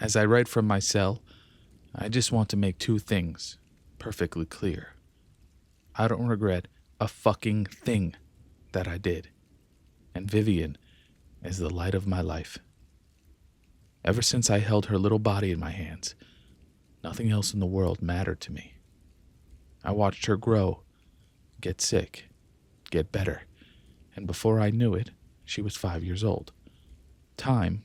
As I write from my cell, I just want to make two things perfectly clear. I don't regret a fucking thing that I did. And Vivian is the light of my life. Ever since I held her little body in my hands, nothing else in the world mattered to me. I watched her grow, get sick, get better, and before I knew it, she was 5 years old. Time,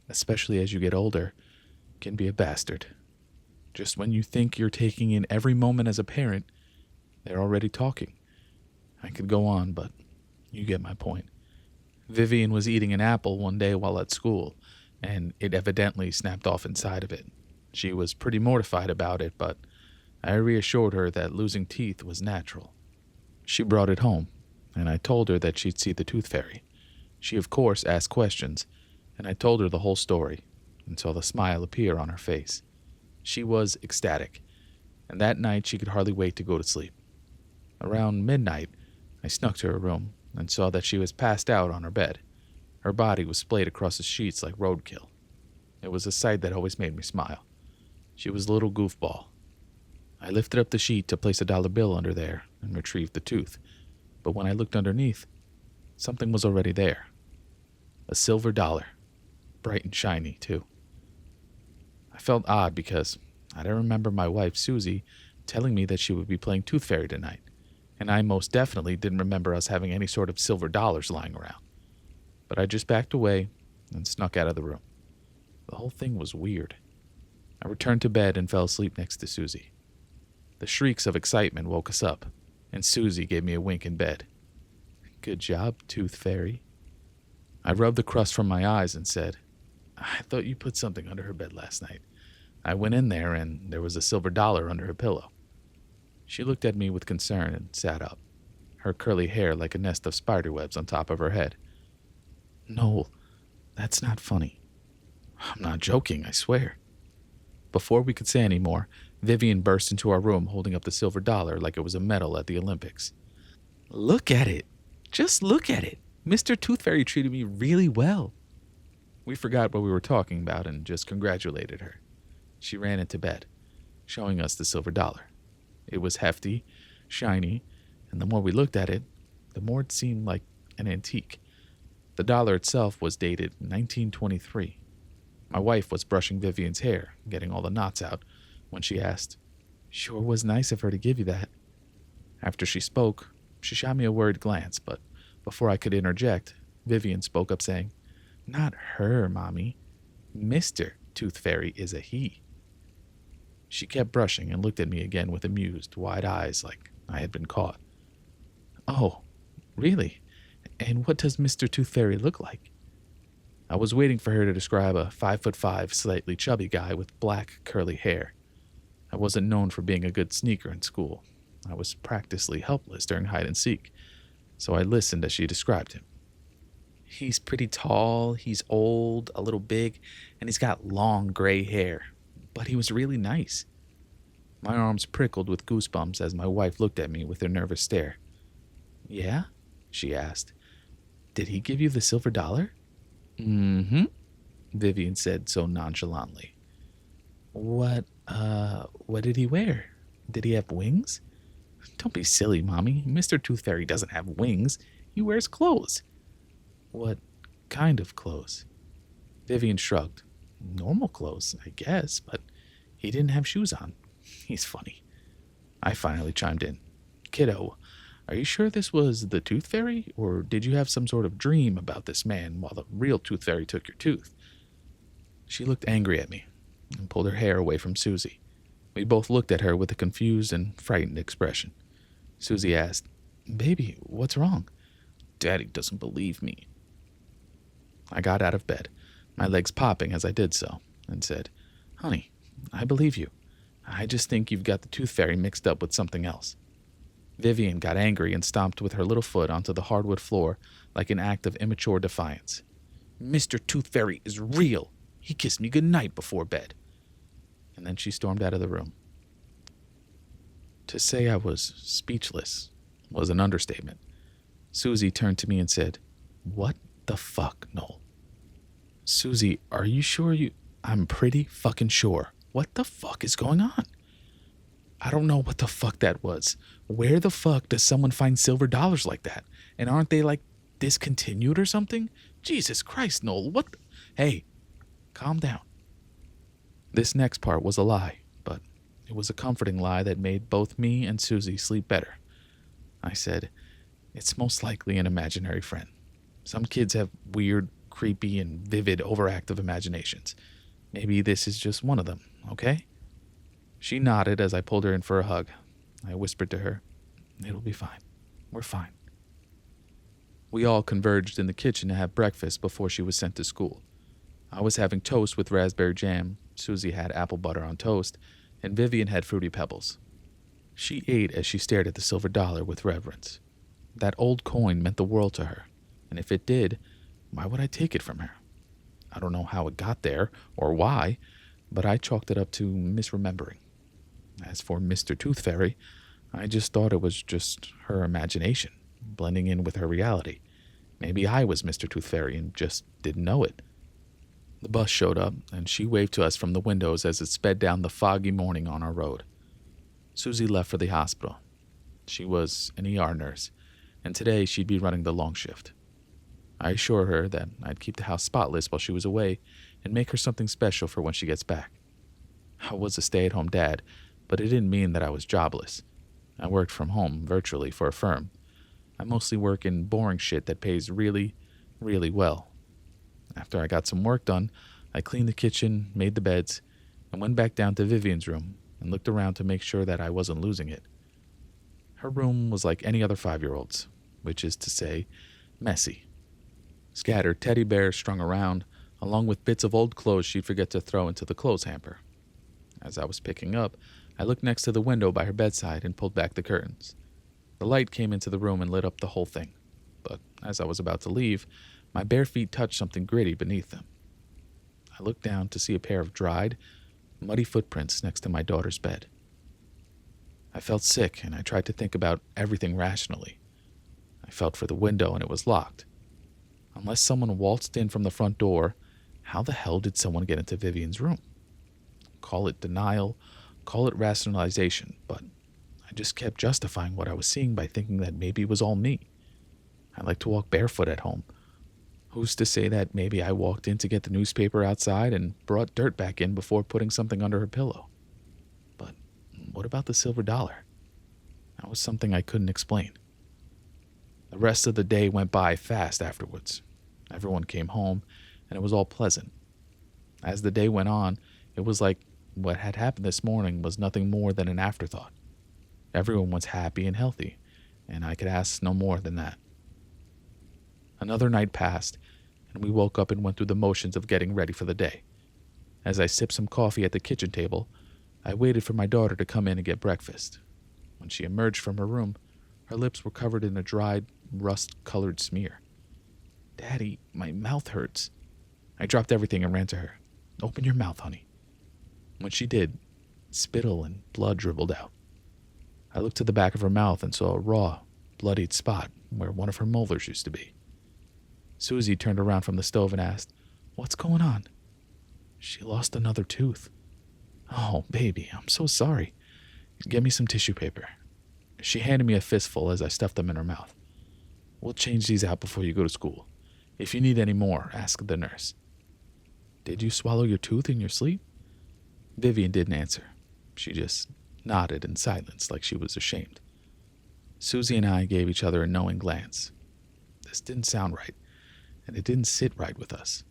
especially as you get older, can be a bastard. Just when you think you're taking in every moment as a parent, they're already talking. I could go on, but you get my point. Vivian was eating an apple one day while at school, and it evidently snapped off inside of it. She was pretty mortified about it, but I reassured her that losing teeth was natural. She brought it home, and I told her that she'd see the tooth fairy. She, of course, asked questions, and I told her the whole story, and saw the smile appear on her face. She was ecstatic, and that night she could hardly wait to go to sleep. Around midnight, I snuck to her room and saw that she was passed out on her bed. Her body was splayed across the sheets like roadkill. It was a sight that always made me smile. She was a little goofball. I lifted up the sheet to place a dollar bill under there and retrieved the tooth, but when I looked underneath, something was already there. A silver dollar, bright and shiny, too. I felt odd because I didn't remember my wife, Susie, telling me that she would be playing Tooth Fairy tonight, and I most definitely didn't remember us having any sort of silver dollars lying around. But I just backed away and snuck out of the room. The whole thing was weird. I returned to bed and fell asleep next to Susie. The shrieks of excitement woke us up, and Susie gave me a wink in bed. Good job, Tooth Fairy. I rubbed the crust from my eyes and said, I thought you put something under her bed last night. I went in there and there was a silver dollar under her pillow. She looked at me with concern and sat up, her curly hair like a nest of spiderwebs on top of her head. Noel, that's not funny. I'm not joking, I swear. Before we could say any more, Vivian burst into our room holding up the silver dollar like it was a medal at the Olympics. Look at it. Just look at it. Mr. Tooth Fairy treated me really well. We forgot what we were talking about and just congratulated her. She ran into bed, showing us the silver dollar. It was hefty, shiny, and the more we looked at it, the more it seemed like an antique. The dollar itself was dated 1923. My wife was brushing Vivian's hair, getting all the knots out, when she asked, Sure was nice of her to give you that. After she spoke, she shot me a worried glance, but before I could interject, Vivian spoke up saying, Not her, Mommy. Mr. Tooth Fairy is a he. She kept brushing and looked at me again with amused, wide eyes like I had been caught. Oh, really? And what does Mr. Tooth Fairy look like? I was waiting for her to describe a 5'5", slightly chubby guy with black, curly hair. I wasn't known for being a good sneaker in school. I was practically helpless during hide and seek, so I listened as she described him. He's pretty tall, he's old, a little big, and he's got long gray hair, but he was really nice. My arms prickled with goosebumps as my wife looked at me with her nervous stare. Yeah? She asked. Did he give you the silver dollar? Mm-hmm, Vivian said so nonchalantly. What did he wear? Did he have wings? Don't be silly, Mommy. Mr. Tooth Fairy doesn't have wings. He wears clothes. What kind of clothes? Vivian shrugged. Normal clothes, I guess, but he didn't have shoes on. He's funny. I finally chimed in. Kiddo, are you sure this was the Tooth Fairy, or did you have some sort of dream about this man while the real Tooth Fairy took your tooth? She looked angry at me and pulled her hair away from Susie. We both looked at her with a confused and frightened expression. Susie asked, Baby, what's wrong? Daddy doesn't believe me. I got out of bed, my legs popping as I did so, and said, Honey, I believe you. I just think you've got the Tooth Fairy mixed up with something else. Vivian got angry and stomped with her little foot onto the hardwood floor like an act of immature defiance. Mr. Tooth Fairy is real. He kissed me goodnight before bed. And then she stormed out of the room. To say I was speechless was an understatement. Susie turned to me and said, What the fuck, Noel? Susie, are you sure you... I'm pretty fucking sure. What the fuck is going on? I don't know what the fuck that was. Where the fuck does someone find silver dollars like that? And aren't they like discontinued or something? Jesus Christ, Noel, what? Hey, calm down. This next part was a lie, but it was a comforting lie that made both me and Susie sleep better. I said, it's most likely an imaginary friend. Some kids have weird, creepy, and vivid, overactive imaginations. Maybe this is just one of them, okay? She nodded as I pulled her in for a hug. I whispered to her, it'll be fine. We're fine. We all converged in the kitchen to have breakfast before she was sent to school. I was having toast with raspberry jam, Susie had apple butter on toast, and Vivian had Fruity Pebbles. She ate as she stared at the silver dollar with reverence. That old coin meant the world to her, and if it did, why would I take it from her? I don't know how it got there, or why, but I chalked it up to misremembering. As for Mr. Tooth Fairy, I just thought it was just her imagination, blending in with her reality. Maybe I was Mr. Tooth Fairy and just didn't know it. The bus showed up, and she waved to us from the windows as it sped down the foggy morning on our road. Susie left for the hospital. She was an ER nurse, and today she'd be running the long shift. I assured her that I'd keep the house spotless while she was away and make her something special for when she gets back. I was a stay-at-home dad, but it didn't mean that I was jobless. I worked from home, virtually, for a firm. I mostly work in boring shit that pays really, really well. After I got some work done, I cleaned the kitchen, made the beds, and went back down to Vivian's room and looked around to make sure that I wasn't losing it. Her room was like any other 5-year-old's, which is to say, messy. Scattered teddy bears strung around, along with bits of old clothes she'd forget to throw into the clothes hamper. As I was picking up, I looked next to the window by her bedside and pulled back the curtains. The light came into the room and lit up the whole thing, but as I was about to leave, my bare feet touched something gritty beneath them. I looked down to see a pair of dried, muddy footprints next to my daughter's bed. I felt sick, and I tried to think about everything rationally. I felt for the window, and it was locked. Unless someone waltzed in from the front door, how the hell did someone get into Vivian's room? Call it denial, call it rationalization, but I just kept justifying what I was seeing by thinking that maybe it was all me. I like to walk barefoot at home. Who's to say that maybe I walked in to get the newspaper outside and brought dirt back in before putting something under her pillow? But what about the silver dollar? That was something I couldn't explain. The rest of the day went by fast afterwards. Everyone came home, and it was all pleasant. As the day went on, it was like what had happened this morning was nothing more than an afterthought. Everyone was happy and healthy, and I could ask no more than that. Another night passed, and we woke up and went through the motions of getting ready for the day. As I sipped some coffee at the kitchen table, I waited for my daughter to come in and get breakfast. When she emerged from her room, her lips were covered in a dried, rust-colored smear. "Daddy, my mouth hurts." I dropped everything and ran to her. "Open your mouth, honey." When she did, spittle and blood dribbled out. I looked to the back of her mouth and saw a raw, bloodied spot where one of her molars used to be. Susie turned around from the stove and asked, "What's going on?" "She lost another tooth." "Oh, baby, I'm so sorry. Get me some tissue paper." She handed me a fistful as I stuffed them in her mouth. "We'll change these out before you go to school. If you need any more, ask the nurse." "Did you swallow your tooth in your sleep?" Vivian didn't answer. She just nodded in silence like she was ashamed. Susie and I gave each other a knowing glance. This didn't sound right, and it didn't sit right with us.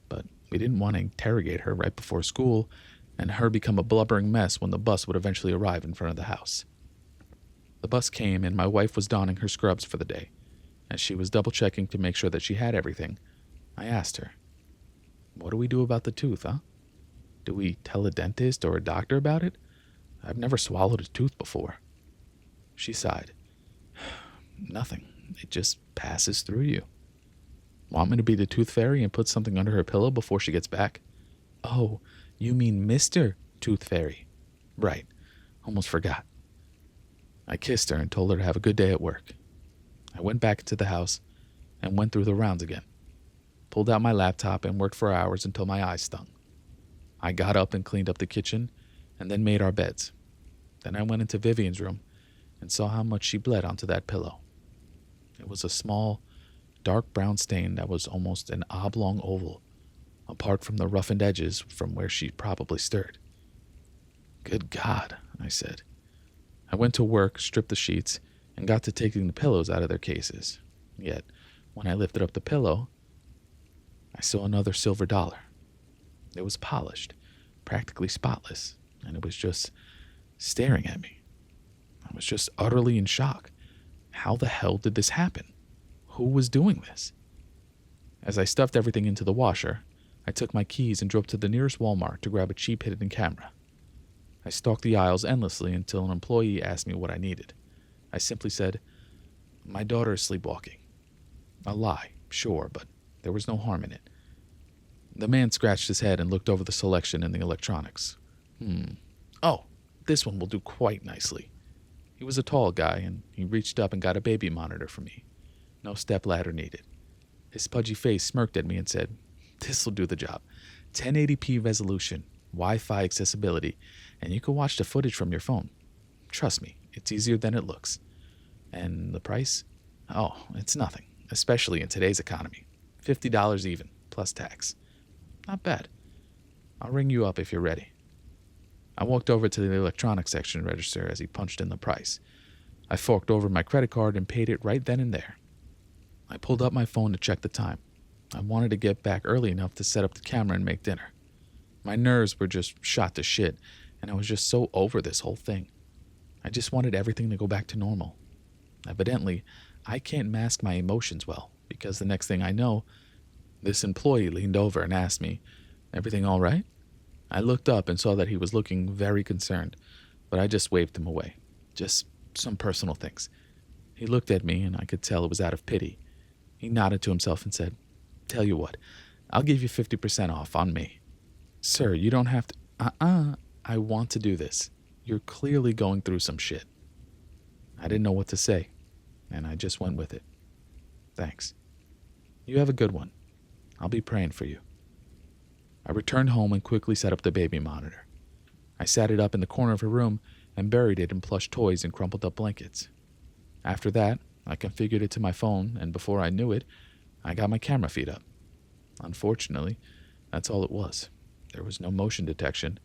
But we didn't want to interrogate her right before school and her become a blubbering mess when the bus would eventually arrive in front of the house. The bus came, and my wife was donning her scrubs for the day. As she was double-checking to make sure that she had everything, I asked her, "What do we do about the tooth, huh? Do we tell a dentist or a doctor about it? I've never swallowed a tooth before." She sighed. "Nothing. It just passes through you." "Want me to be the tooth fairy and put something under her pillow before she gets back?" "Oh, you mean Mr. Tooth Fairy." "Right. Almost forgot." I kissed her and told her to have a good day at work. I went back into the house and went through the rounds again. Pulled out my laptop and worked for hours until my eyes stung. I got up and cleaned up the kitchen and then made our beds. Then I went into Vivian's room and saw how much she bled onto that pillow. It was a small, dark brown stain that was almost an oblong oval, apart from the roughened edges from where she probably stirred. Good God, I said. I went to work, stripped the sheets, and got to taking the pillows out of their cases. Yet, when I lifted up the pillow, I saw another silver dollar. It was polished, practically spotless, and it was just staring at me. I was just utterly in shock. How the hell did this happen? Who was doing this? As I stuffed everything into the washer, I took my keys and drove to the nearest Walmart to grab a cheap hidden camera. I stalked the aisles endlessly until an employee asked me what I needed. I simply said, "My daughter is sleepwalking." A lie, sure, but there was no harm in it. The man scratched his head and looked over the selection in the electronics. Oh, this one will do quite nicely. He was a tall guy, and he reached up and got a baby monitor for me. No step ladder needed. His pudgy face smirked at me and said, "This'll do the job. 1080p resolution, Wi-Fi accessibility, and you can watch the footage from your phone. Trust me, it's easier than it looks." And the price? Oh, it's nothing, especially in today's economy. $50 even, plus tax. Not bad. I'll ring you up if you're ready. I walked over to the electronics section register as he punched in the price. I forked over my credit card and paid it right then and there. I pulled up my phone to check the time. I wanted to get back early enough to set up the camera and make dinner. My nerves were just shot to shit, and I was just so over this whole thing. I just wanted everything to go back to normal. Evidently, I can't mask my emotions well, because the next thing I know, this employee leaned over and asked me, "Everything all right?" I looked up and saw that he was looking very concerned, but I just waved him away. Just some personal things. He looked at me, and I could tell it was out of pity. He nodded to himself and said, "Tell you what, I'll give you 50% off on me." "Sir, you don't have to..." I want to do this. You're clearly going through some shit." I didn't know what to say, and I just went with it. "Thanks. You have a good one. I'll be praying for you." I returned home and quickly set up the baby monitor. I sat it up in the corner of her room and buried it in plush toys and crumpled up blankets. After that, I configured it to my phone, and before I knew it, I got my camera feed up. Unfortunately, that's all it was. There was no motion detection,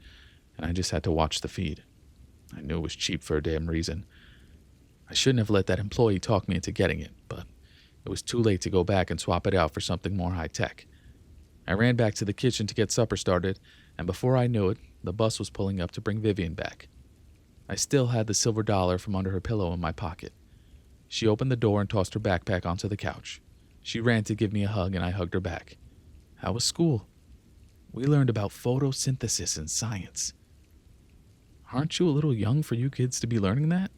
and I just had to watch the feed. I knew it was cheap for a damn reason. I shouldn't have let that employee talk me into getting it, but it was too late to go back and swap it out for something more high-tech. I ran back to the kitchen to get supper started, and before I knew it, the bus was pulling up to bring Vivian back. I still had the silver dollar from under her pillow in my pocket. She opened the door and tossed her backpack onto the couch. She ran to give me a hug, and I hugged her back. "How was school?" "We learned about photosynthesis and science." "Aren't you a little young for you kids to be learning that?"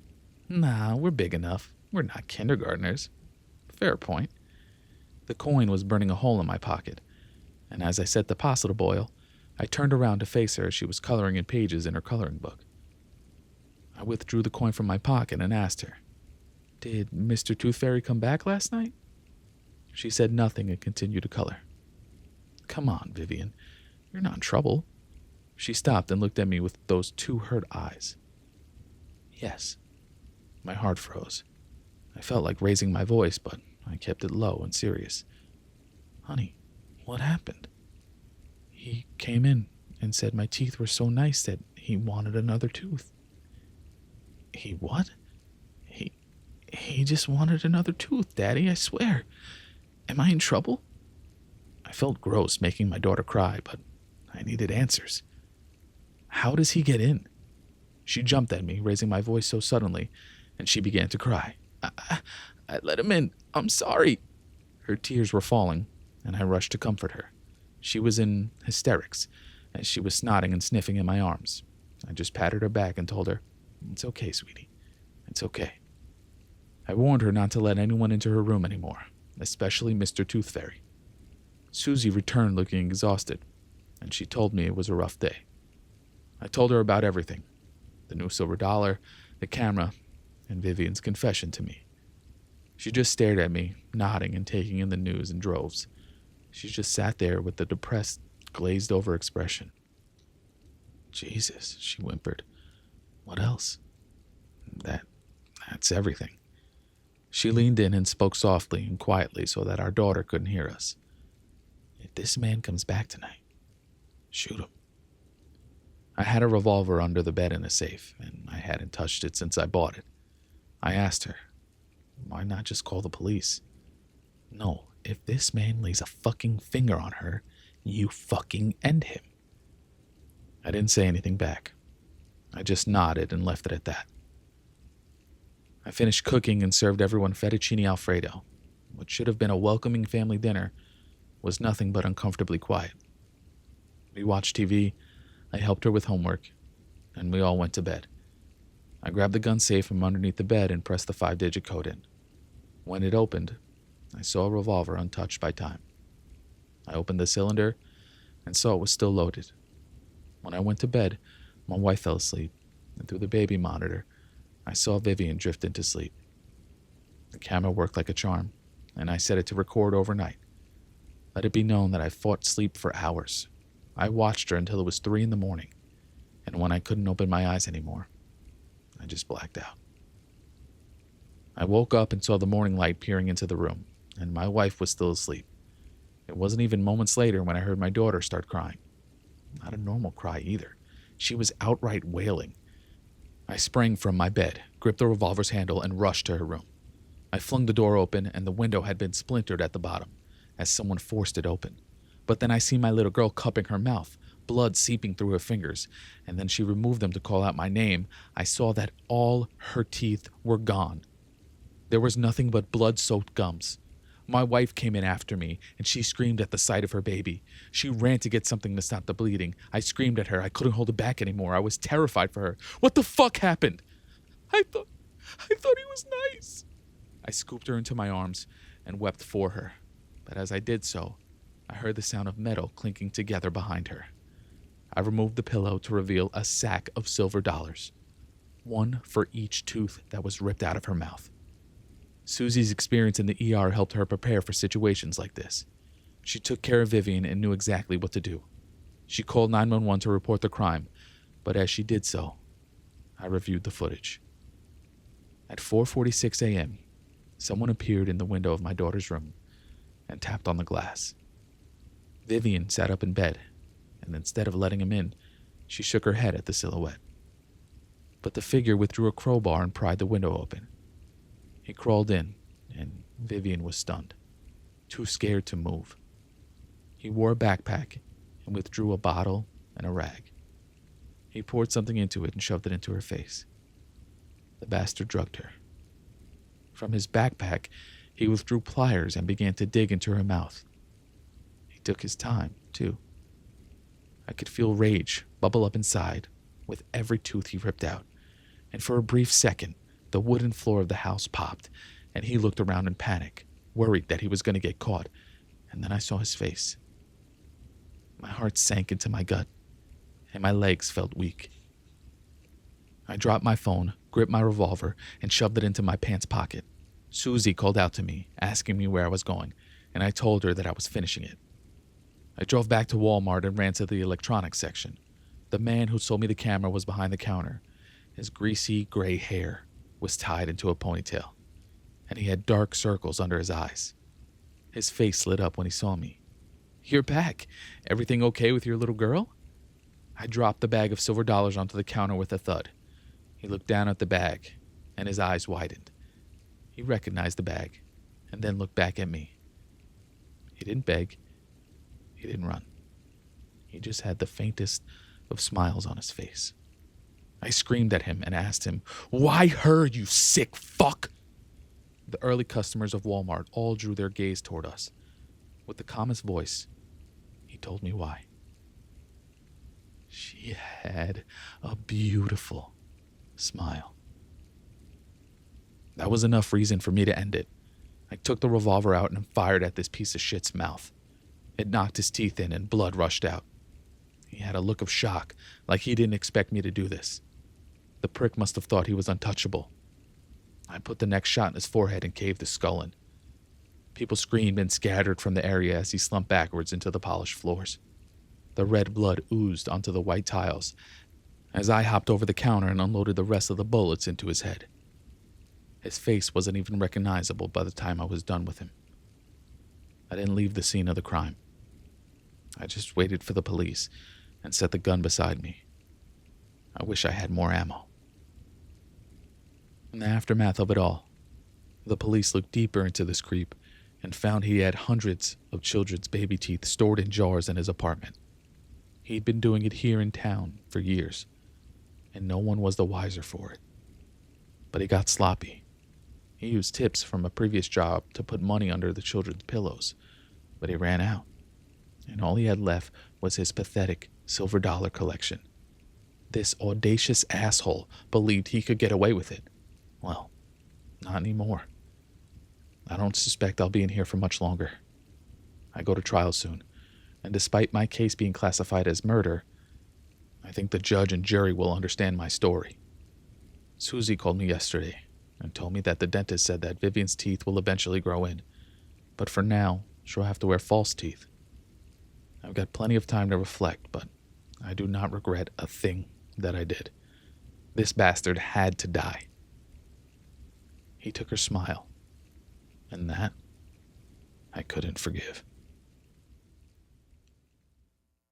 "Nah, we're big enough. We're not kindergartners." "Fair point." The coin was burning a hole in my pocket, and as I set the pasta to boil, I turned around to face her as she was coloring in pages in her coloring book. I withdrew the coin from my pocket and asked her, "Did Mr. Tooth Fairy come back last night?" She said nothing and continued to color. "Come on, Vivian. You're not in trouble." She stopped and looked at me with those two hurt eyes. "Yes." My heart froze. I felt like raising my voice, but I kept it low and serious. "Honey, what happened?" "He came in and said my teeth were so nice that he wanted another tooth." "He what?" He just wanted another tooth, Daddy, I swear. Am I in trouble?" I felt gross making my daughter cry, but I needed answers. "How does he get in?" She jumped at me, raising my voice so suddenly, and she began to cry. I let him in. I'm sorry." Her tears were falling, and I rushed to comfort her. She was in hysterics, as she was snotting and sniffing in my arms. I just patted her back and told her, "It's okay, sweetie. It's okay." I warned her not to let anyone into her room anymore, especially Mr. Tooth Fairy. Susie returned looking exhausted, and she told me it was a rough day. I told her about everything, the new silver dollar, the camera, and Vivian's confession to me. She just stared at me, nodding and taking in the news in droves. She just sat there with a depressed, glazed-over expression. Jesus, she whimpered. What else? That's everything. She leaned in and spoke softly and quietly so that our daughter couldn't hear us. If this man comes back tonight, shoot him. I had a revolver under the bed in a safe, and I hadn't touched it since I bought it. I asked her, why not just call the police? No, if this man lays a fucking finger on her, you fucking end him. I didn't say anything back. I just nodded and left it at that. I finished cooking and served everyone fettuccine alfredo. What should have been a welcoming family dinner was nothing but uncomfortably quiet. We watched TV, I helped her with homework, and we all went to bed. I grabbed the gun safe from underneath the bed and pressed the 5-digit code in. When it opened, I saw a revolver untouched by time. I opened the cylinder and saw it was still loaded. When I went to bed, my wife fell asleep, and through the baby monitor, I saw Vivian drift into sleep. The camera worked like a charm, and I set it to record overnight. Let it be known that I fought sleep for hours. I watched her until it was 3 a.m, and when I couldn't open my eyes anymore, I just blacked out. I woke up and saw the morning light peering into the room, and my wife was still asleep. It wasn't even moments later when I heard my daughter start crying. Not a normal cry either. She was outright wailing. I sprang from my bed, gripped the revolver's handle, and rushed to her room. I flung the door open, and the window had been splintered at the bottom, as someone forced it open. But then I see my little girl cupping her mouth, blood seeping through her fingers, and then she removed them to call out my name. I saw that all her teeth were gone. There was nothing but blood-soaked gums. My wife came in after me, and she screamed at the sight of her baby. She ran to get something to stop the bleeding. I screamed at her. I couldn't hold it back anymore. I was terrified for her. What the fuck happened? I thought he was nice. I scooped her into my arms and wept for her. But as I did so, I heard the sound of metal clinking together behind her. I removed the pillow to reveal a sack of silver dollars, one for each tooth that was ripped out of her mouth. Susie's experience in the ER helped her prepare for situations like this. She took care of Vivian and knew exactly what to do. She called 911 to report the crime, but as she did so, I reviewed the footage. At 4:46 a.m., someone appeared in the window of my daughter's room and tapped on the glass. Vivian sat up in bed, and instead of letting him in, she shook her head at the silhouette. But the figure withdrew a crowbar and pried the window open. He crawled in, and Vivian was stunned, too scared to move. He wore a backpack and withdrew a bottle and a rag. He poured something into it and shoved it into her face. The bastard drugged her. From his backpack, he withdrew pliers and began to dig into her mouth. He took his time, too. I could feel rage bubble up inside with every tooth he ripped out, and for a brief second, the wooden floor of the house popped, and he looked around in panic, worried that he was going to get caught, and then I saw his face. My heart sank into my gut, and my legs felt weak. I dropped my phone, gripped my revolver, and shoved it into my pants pocket. Susie called out to me, asking me where I was going, and I told her that I was finishing it. I drove back to Walmart and ran to the electronics section. The man who sold me the camera was behind the counter. His greasy, gray hair was tied into a ponytail, and he had dark circles under his eyes. His face lit up when he saw me. "You're back. Everything okay with your little girl?" I dropped the bag of silver dollars onto the counter with a thud. He looked down at the bag, and his eyes widened. He recognized the bag, and then looked back at me. He didn't beg. He didn't run. He just had the faintest of smiles on his face. I screamed at him and asked him, "Why her, you sick fuck?" The early customers of Walmart all drew their gaze toward us. With the calmest voice, he told me why. She had a beautiful smile. That was enough reason for me to end it. I took the revolver out and fired at this piece of shit's mouth. It knocked his teeth in and blood rushed out. He had a look of shock, like he didn't expect me to do this. The prick must have thought he was untouchable. I put the next shot in his forehead and caved his skull in. People screamed and scattered from the area as he slumped backwards into the polished floors. The red blood oozed onto the white tiles, as I hopped over the counter and unloaded the rest of the bullets into his head. His face wasn't even recognizable by the time I was done with him. I didn't leave the scene of the crime. I just waited for the police and set the gun beside me. I wish I had more ammo. In the aftermath of it all, the police looked deeper into this creep and found he had hundreds of children's baby teeth stored in jars in his apartment. He'd been doing it here in town for years, and no one was the wiser for it. But he got sloppy. He used tips from a previous job to put money under the children's pillows, but he ran out, and all he had left was his pathetic silver dollar collection. This audacious asshole believed he could get away with it. Well, not anymore. I don't suspect I'll be in here for much longer. I go to trial soon, and despite my case being classified as murder, I think the judge and jury will understand my story. Susie called me yesterday and told me that the dentist said that Vivian's teeth will eventually grow in, but for now, she'll have to wear false teeth. I've got plenty of time to reflect, but I do not regret a thing that I did. This bastard had to die. He took her smile, and that I couldn't forgive.